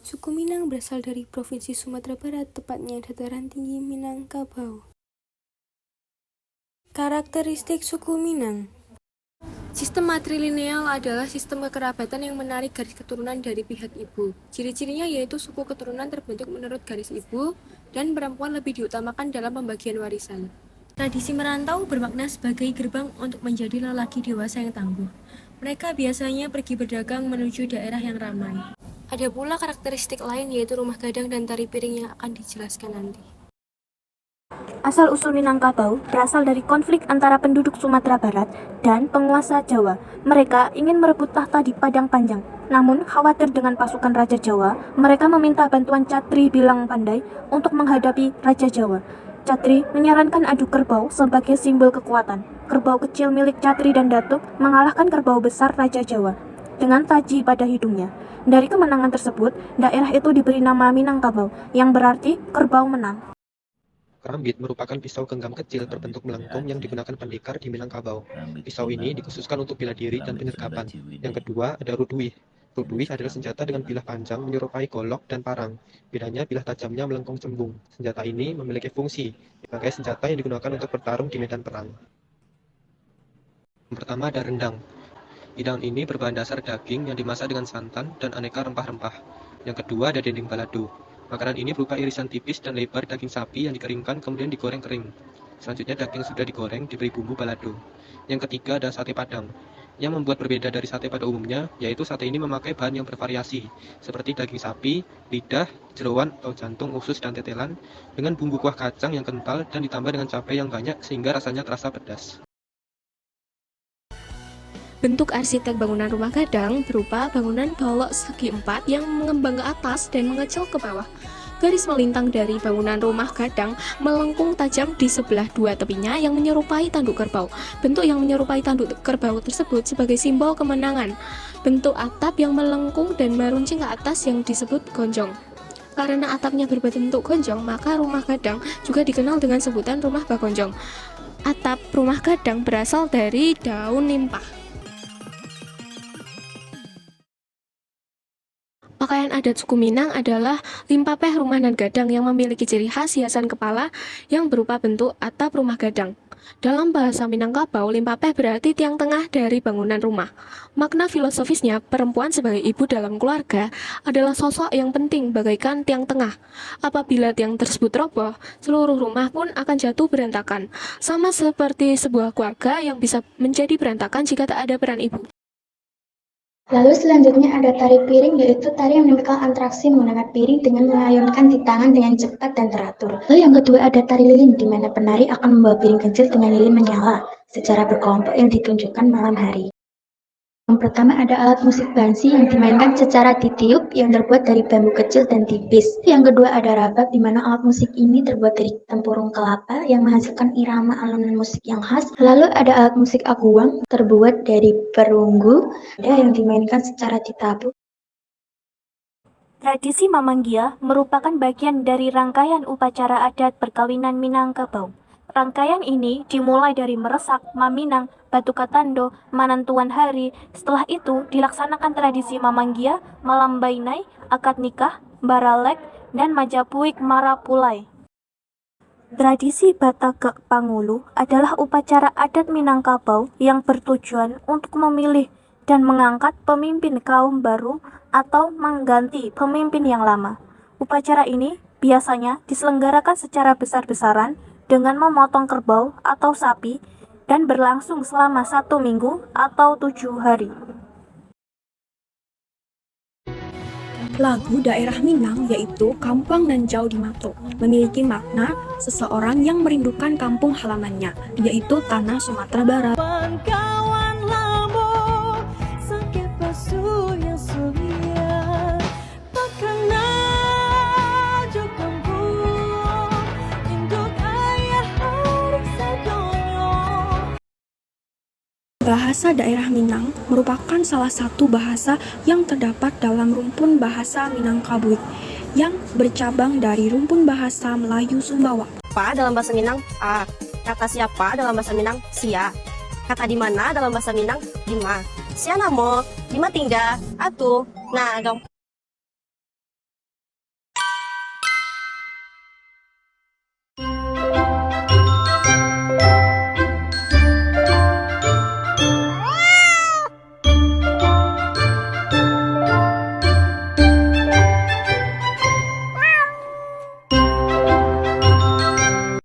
Suku Minang berasal dari Provinsi Sumatera Barat, tepatnya dataran tinggi Minangkabau. Karakteristik suku Minang. Sistem matrilineal adalah sistem kekerabatan yang menarik garis keturunan dari pihak ibu. Ciri-cirinya yaitu suku keturunan terbentuk menurut garis ibu, dan perempuan lebih diutamakan dalam pembagian warisan. Tradisi merantau bermakna sebagai gerbang untuk menjadi lelaki dewasa yang tangguh. Mereka biasanya pergi berdagang menuju daerah yang ramai. Ada pula karakteristik lain yaitu rumah gadang dan tari piring yang akan dijelaskan nanti. Asal-usul Minangkabau berasal dari konflik antara penduduk Sumatera Barat dan penguasa Jawa. Mereka ingin merebut tahta di Padang Panjang. Namun, khawatir dengan pasukan Raja Jawa, mereka meminta bantuan Catri Bilang Pandai untuk menghadapi Raja Jawa. Catri menyarankan adu kerbau sebagai simbol kekuatan. Kerbau kecil milik Catri dan Datuk mengalahkan kerbau besar Raja Jawa dengan taji pada hidungnya. Dari kemenangan tersebut, daerah itu diberi nama Minangkabau, yang berarti kerbau menang. Kerambit merupakan pisau genggam kecil berbentuk melengkung yang digunakan pendekar di Minangkabau. Pisau ini dikhususkan untuk bela diri dan penyergapan. Yang kedua ada ruduih. Ruduih adalah senjata dengan bilah panjang menyerupai golok dan parang. Bedanya bilah tajamnya melengkung cembung. Senjata ini memiliki fungsi sebagai senjata yang digunakan untuk bertarung di medan perang. Yang pertama ada rendang. Hidangan ini berbahan dasar daging yang dimasak dengan santan dan aneka rempah-rempah. Yang kedua ada dendeng balado. Makanan ini berupa irisan tipis dan lebar daging sapi yang dikeringkan kemudian digoreng kering. Selanjutnya daging sudah digoreng diberi bumbu balado. Yang ketiga ada sate padang. Yang membuat berbeda dari sate pada umumnya, yaitu sate ini memakai bahan yang bervariasi, seperti daging sapi, lidah, jeroan atau jantung, usus, dan tetelan, dengan bumbu kuah kacang yang kental dan ditambah dengan cabai yang banyak sehingga rasanya terasa pedas. Bentuk arsitek bangunan rumah gadang berupa bangunan balok segi empat yang mengembang ke atas dan mengecil ke bawah. Garis melintang dari bangunan rumah gadang melengkung tajam di sebelah dua tepinya yang menyerupai tanduk kerbau. Bentuk yang menyerupai tanduk kerbau tersebut sebagai simbol kemenangan. Bentuk atap yang melengkung dan meruncing ke atas yang disebut gonjong. Karena atapnya berbentuk gonjong, maka rumah gadang juga dikenal dengan sebutan rumah bagonjong. Atap rumah gadang berasal dari daun nimpah. Pakaian adat suku Minang adalah limpapeh rumah nan gadang yang memiliki ciri khas hiasan kepala yang berupa bentuk atap rumah gadang. Dalam bahasa Minangkabau, limpapeh berarti tiang tengah dari bangunan rumah. Makna filosofisnya, perempuan sebagai ibu dalam keluarga adalah sosok yang penting bagaikan tiang tengah. Apabila tiang tersebut roboh, seluruh rumah pun akan jatuh berantakan. Sama seperti sebuah keluarga yang bisa menjadi berantakan jika tak ada peran ibu. Lalu selanjutnya ada tari piring, yaitu tari yang menimbulkan atraksi menggunakan piring dengan mengayunkan di tangan dengan cepat dan teratur. Lalu yang kedua ada tari lilin, di mana penari akan membawa piring kecil dengan lilin menyala secara berkelompok yang ditunjukkan malam hari. Yang pertama ada alat musik bansi yang dimainkan secara ditiup yang terbuat dari bambu kecil dan tipis. Yang kedua ada rabab, di mana alat musik ini terbuat dari tempurung kelapa yang menghasilkan irama alunan musik yang khas. Lalu ada alat musik aguang terbuat dari perunggu yang dimainkan secara ditabuh. Tradisi Mamanggia merupakan bagian dari rangkaian upacara adat perkawinan Minangkabau. Rangkaian ini dimulai dari meresak, maminang, batu katando, manantuan hari. Setelah itu dilaksanakan tradisi Mamanggia, malam bainai, akad nikah, baralek, dan majapuik marapulai. Tradisi Batagak Pangulu adalah upacara adat Minangkabau yang bertujuan untuk memilih dan mengangkat pemimpin kaum baru atau mengganti pemimpin yang lama. Upacara ini biasanya diselenggarakan secara besar-besaran dengan memotong kerbau atau sapi dan berlangsung selama 1 minggu atau 7 hari. Lagu daerah Minang yaitu Kampung Nan Jauh di Mato memiliki makna seseorang yang merindukan kampung halamannya, yaitu tanah Sumatera Barat. Bahasa daerah Minang merupakan salah satu bahasa yang terdapat dalam rumpun bahasa Minangkabau yang bercabang dari rumpun bahasa Melayu Sumbawa. Apa dalam bahasa Minang? A. Kata siapa dalam bahasa Minang? Sia. Kata di mana dalam bahasa Minang? Di ma. Siapa namo? Di ma tinggal? Atuh. Nah, dong.